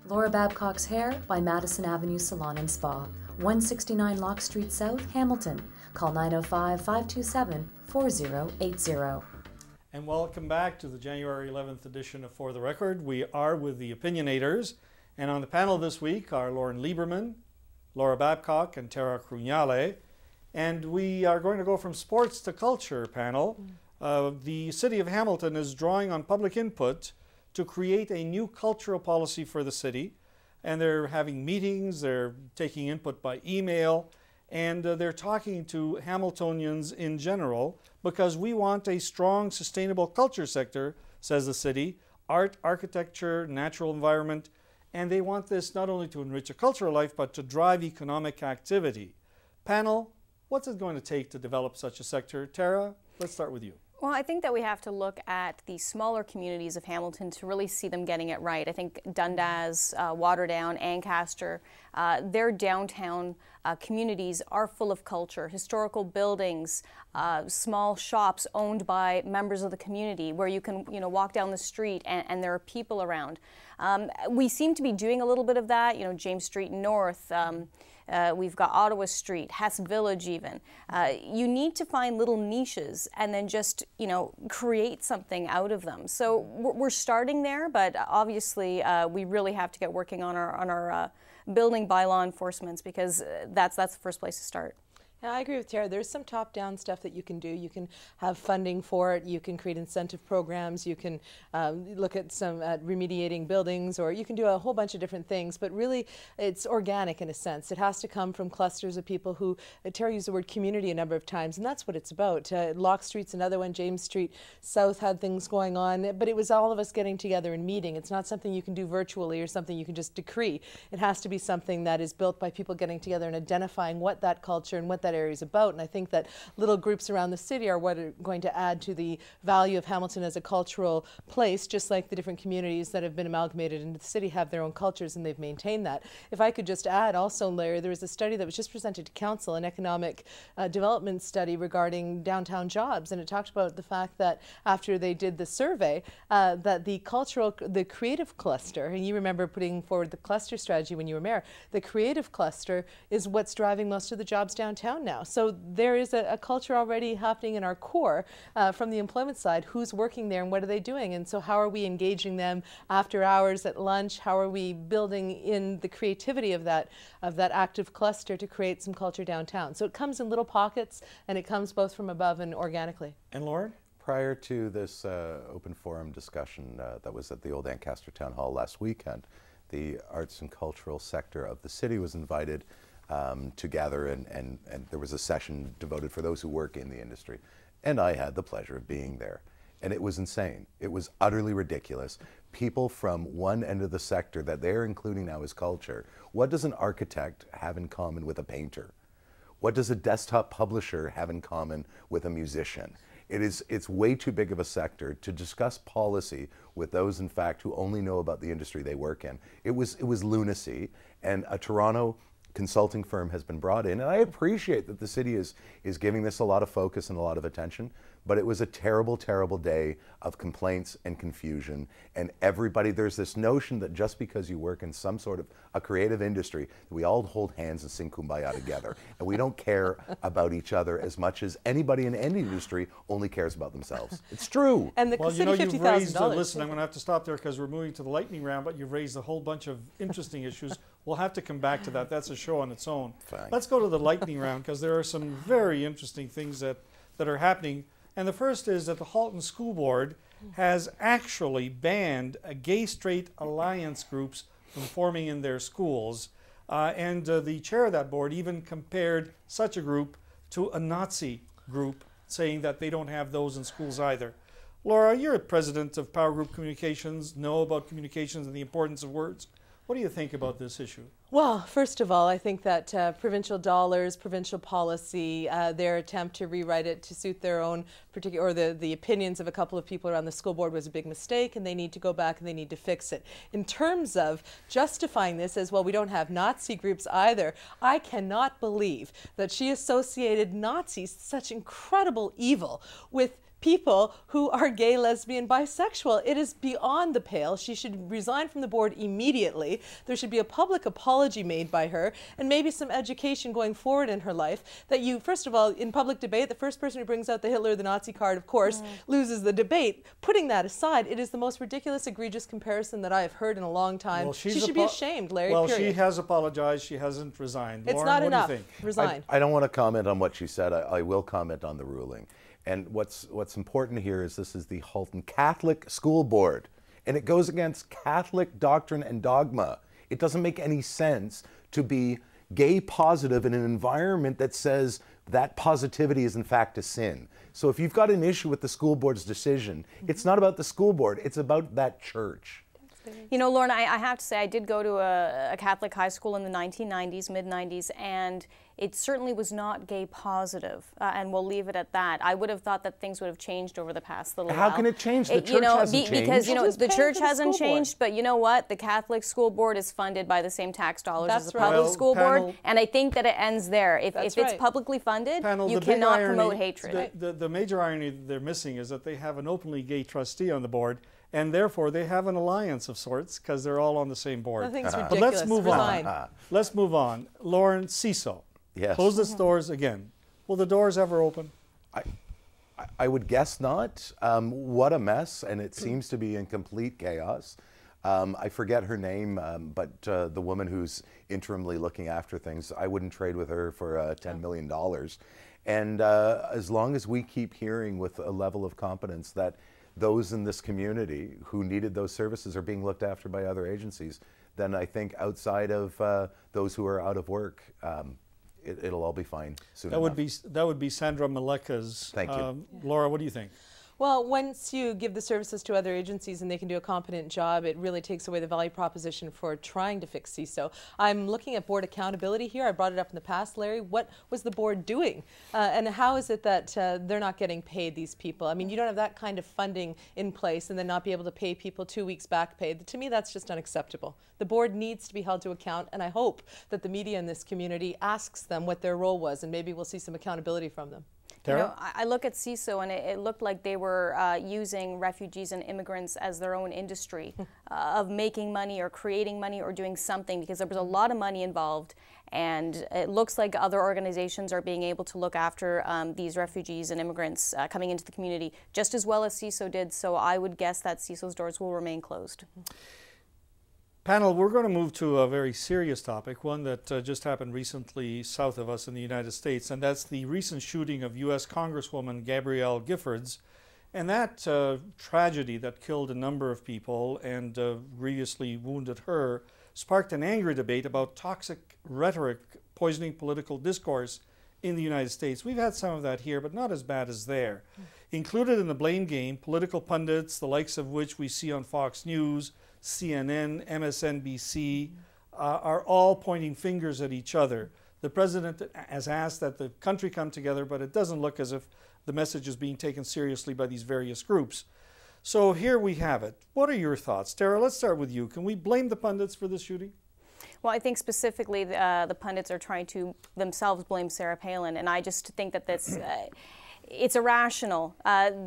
Laura Babcock's Hair by Madison Avenue Salon and Spa, 169 Locke Street South, Hamilton. Call 905-527-4080. And welcome back to the January 11th edition of For the Record. We are with the Opinionators, and on the panel this week are Loren Lieberman, Laura Babcock, and Tara Crugnale. And we are going to go from sports to culture panel. The City of Hamilton is drawing on public input to create a new cultural policy for the city. And they're having meetings, they're taking input by email, and they're talking to Hamiltonians in general because we want a strong, sustainable culture sector, says the city, art, architecture, natural environment, and they want this not only to enrich a cultural life, but to drive economic activity. Panel, what's it going to take to develop such a sector? Tara, let's start with you. Well, I think that we have to look at the smaller communities of Hamilton to really see them getting it right. I think Dundas, Waterdown, Ancaster, their downtown communities are full of culture, historical buildings, small shops owned by members of the community where you can, walk down the street and there are people around. We seem to be doing a little bit of that, James Street North. We've got Ottawa Street, Hess Village even. You need to find little niches and then just, create something out of them. So we're starting there, but obviously we really have to get working on our building bylaw enforcements because that's the first place to start. Yeah, I agree with Tara. There's some top-down stuff that you can do. You can have funding for it. You can create incentive programs. You can look at some remediating buildings, or you can do a whole bunch of different things. But really, it's organic in a sense. It has to come from clusters of people who, Tara used the word community a number of times, and that's what it's about. Locke Street's another one. James Street South had things going on, but it was all of us getting together and meeting. It's not something you can do virtually or something you can just decree. It has to be something that is built by people getting together and identifying what that culture and what that area is about. And I think that little groups around the city are what are going to add to the value of Hamilton as a cultural place, just like the different communities that have been amalgamated into the city have their own cultures and they've maintained that. If I could just add also, Larry, there was a study that was just presented to council, an economic development study regarding downtown jobs, and it talked about the fact that after they did the survey that the creative cluster, and you remember putting forward the cluster strategy when you were mayor, the creative cluster is what's driving most of the jobs downtown now. So there is a culture already happening in our core from the employment side. Who's working there and what are they doing? And so how are we engaging them after hours, at lunch? How are we building in the creativity of that active cluster to create some culture downtown? So it comes in little pockets and it comes both from above and organically. And Loren? Prior to this open forum discussion that was at the old Ancaster Town Hall last weekend, the arts and cultural sector of the city was invited to gather, and there was a session devoted for those who work in the industry. And I had the pleasure of being there. And it was insane. It was utterly ridiculous. People from one end of the sector that they're including now as culture. What does an architect have in common with a painter? What does a desktop publisher have in common with a musician? It's way too big of a sector to discuss policy with those, in fact, who only know about the industry they work in. It was lunacy, and a Toronto consulting firm has been brought in, and I appreciate that the city is giving this a lot of focus and a lot of attention, but it was a terrible, terrible day of complaints and confusion, and everybody, there's this notion that just because you work in some sort of a creative industry, we all hold hands and sing Kumbaya together, and we don't care about each other as much as anybody in any industry only cares about themselves. It's true. And the city, you've raised, $50,000. listen, I'm going to have to stop there because we're moving to the lightning round, but you've raised a whole bunch of interesting issues. We'll have to come back to that. That's a show on its own. Fine. Let's go to the lightning round because there are some very interesting things that are happening. And the first is that the Halton School Board has actually banned gay-straight alliance groups from forming in their schools. And the chair of that board even compared such a group to a Nazi group, saying that they don't have those in schools either. Laura, you're a president of Power Group Communications, know about communications and the importance of words. What do you think about this issue? Well, first of all, I think that provincial dollars, provincial policy, their attempt to rewrite it to suit their own particular, or the opinions of a couple of people around the school board was a big mistake, and they need to go back and they need to fix it. In terms of justifying this as, well, we don't have Nazi groups either, I cannot believe that she associated Nazis, such incredible evil, with people who are gay, lesbian, bisexual. It is beyond the pale. She should resign from the board immediately. There should be a public apology made by her, and maybe some education going forward in her life, that you, first of all, in public debate, the first person who brings out the Hitler or the Nazi card, of course, loses the debate. Putting that aside, it is the most ridiculous, egregious comparison that I have heard in a long time. Well, she should be ashamed, Larry, Well, period. she has apologized. She hasn't resigned. It's Loren, not what enough. do you think? Resign. I don't want to comment on what she said. I will comment on the ruling. And what's important here is this is the Halton Catholic School Board, and it goes against Catholic doctrine and dogma. It doesn't make any sense to be gay positive in an environment that says that positivity is in fact a sin. So if you've got an issue with the school board's decision, it's not about the school board, it's about that church. You know, Loren, I have to say I did go to a Catholic high school in the 1990s, mid-90s, and it certainly was not gay positive, and we'll leave it at that. I would have thought that things would have changed over the past little while. How can it change? The church hasn't changed. Because, you know, the church for the hasn't school board. changed, but you know what? The Catholic school board is funded by the same tax dollars as That's the right. public Well, school panel- board, and I think that it ends there. If That's it's right. publicly funded, Panel, you the big cannot irony- promote hatred. The major irony that they're missing is that they have an openly gay trustee on the board, and therefore they have an alliance of sorts because they're all on the same board. I think it's But ridiculous. let's move Resign. on. Let's move on. Loren, SISO. Yes. Close its doors again. Will the doors ever open? I would guess not. What a mess, and it seems to be in complete chaos. I forget her name, but the woman who's interimly looking after things, I wouldn't trade with her for $10 million. And as long as we keep hearing with a level of competence that those in this community who needed those services are being looked after by other agencies, then I think outside of those who are out of work, it'll all be fine soon enough. That would be Sandra Maleka's. Thank you. Laura, what do you think? Well, once you give the services to other agencies and they can do a competent job, it really takes away the value proposition for trying to fix SISO. I'm looking at board accountability here. I brought it up in the past, Larry. What was the board doing? And how is it that they're not getting paid, these people? I mean, you don't have that kind of funding in place and then not be able to pay people 2 weeks back pay. To me, that's just unacceptable. The board needs to be held to account, and I hope that the media in this community asks them what their role was, and maybe we'll see some accountability from them. You know, I look at SISO and it looked like they were using refugees and immigrants as their own industry of making money or creating money or doing something, because there was a lot of money involved, and it looks like other organizations are being able to look after these refugees and immigrants coming into the community just as well as SISO did, so I would guess that SISO's doors will remain closed. Panel, we're going to move to a very serious topic, one that just happened recently south of us in the United States, and that's the recent shooting of U.S. Congresswoman Gabrielle Giffords. And that tragedy that killed a number of people and grievously wounded her sparked an angry debate about toxic rhetoric poisoning political discourse in the United States. We've had some of that here, but not as bad as there. Included in the blame game, political pundits, the likes of which we see on Fox News, CNN, MSNBC, are all pointing fingers at each other. The president has asked that the country come together, but it doesn't look as if the message is being taken seriously by these various groups. So here we have it. What are your thoughts? Tara, let's start with you. Can we blame the pundits for this shooting? Well, I think specifically the pundits are trying to themselves blame Sarah Palin, and I just think that this it's irrational.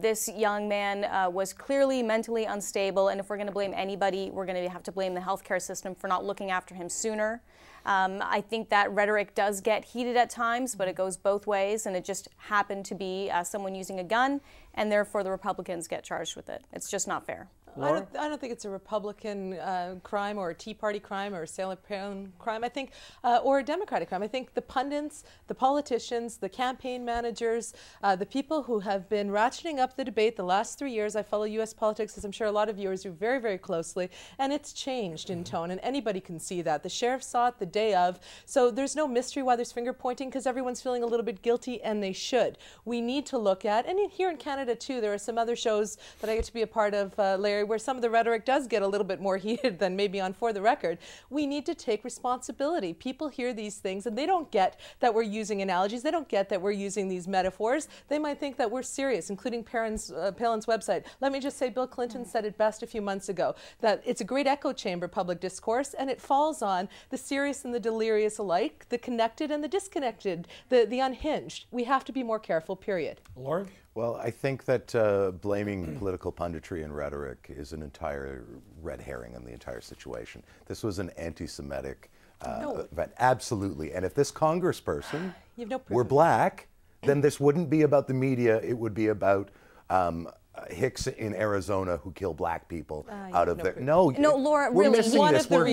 This young man was clearly mentally unstable, and if we're going to blame anybody, we're going to have to blame the healthcare system for not looking after him sooner. I think that rhetoric does get heated at times, but it goes both ways, and it just happened to be someone using a gun, and therefore the Republicans get charged with it. It's just not fair. I don't think it's a Republican crime or a Tea Party crime or a Sarah Palin crime. I think, or a Democratic crime. I think the pundits, the politicians, the campaign managers, the people who have been ratcheting up the debate the last 3 years. I follow U.S. politics, as I'm sure a lot of viewers do, very, very closely, and it's changed in tone, and anybody can see that. The sheriff saw it the day of, so there's no mystery why there's finger pointing, because everyone's feeling a little bit guilty, and they should. We need to look at, and here in Canada too, there are some other shows that I get to be a part of, Larry, where some of the rhetoric does get a little bit more heated than maybe on For the Record. We need to take responsibility. People hear these things and they don't get that we're using analogies. They don't get that we're using these metaphors. They might think that we're serious, including Palin's website. Let me just say, Bill Clinton said it best a few months ago, that it's a great echo chamber, public discourse, and it falls on the serious and the delirious alike, the connected and the disconnected, the unhinged. We have to be more careful, period. Loren? Well, I think that blaming political punditry and rhetoric is an entire red herring in the entire situation. This was an anti-Semitic event, absolutely. And if this congressperson were black, then this wouldn't be about the media. It would be about Hicks in Arizona who kill black people out of their no, Laura, really,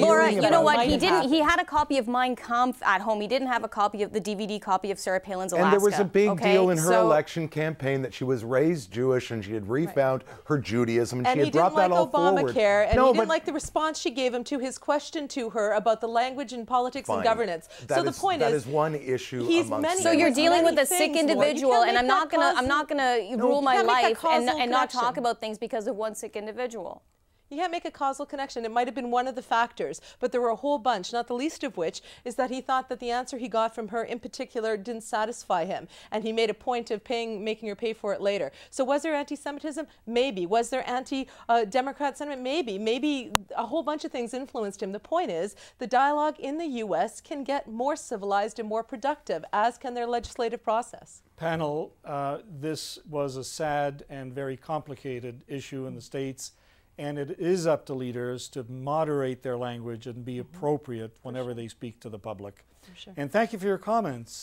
Laura, you know what? He had a copy of Mein Kampf at home. He didn't have a copy of the DVD copy of Sarah Palin's Alaska. And there was a big deal in her election campaign that she was raised Jewish and she had refound her Judaism, and she had brought that all forward. And he didn't like the response she gave him to his question to her about the language in politics and governance. So the point is, that is one issue amongst so you're dealing with a sick individual, and I'm not gonna rule my life and not talk about things because of one sick individual. You can't make a causal connection. It might have been one of the factors, but there were a whole bunch, not the least of which is that he thought that the answer he got from her in particular didn't satisfy him, and he made a point of making her pay for it later. So was there anti-Semitism? Maybe. Was there anti-Democrat sentiment? Maybe. Maybe a whole bunch of things influenced him. The point is, the dialogue in the U.S. can get more civilized and more productive, as can their legislative process. Panel, this was a sad and very complicated issue in the States, and it is up to leaders to moderate their language and be appropriate whenever they speak to the public. And thank you for your comments.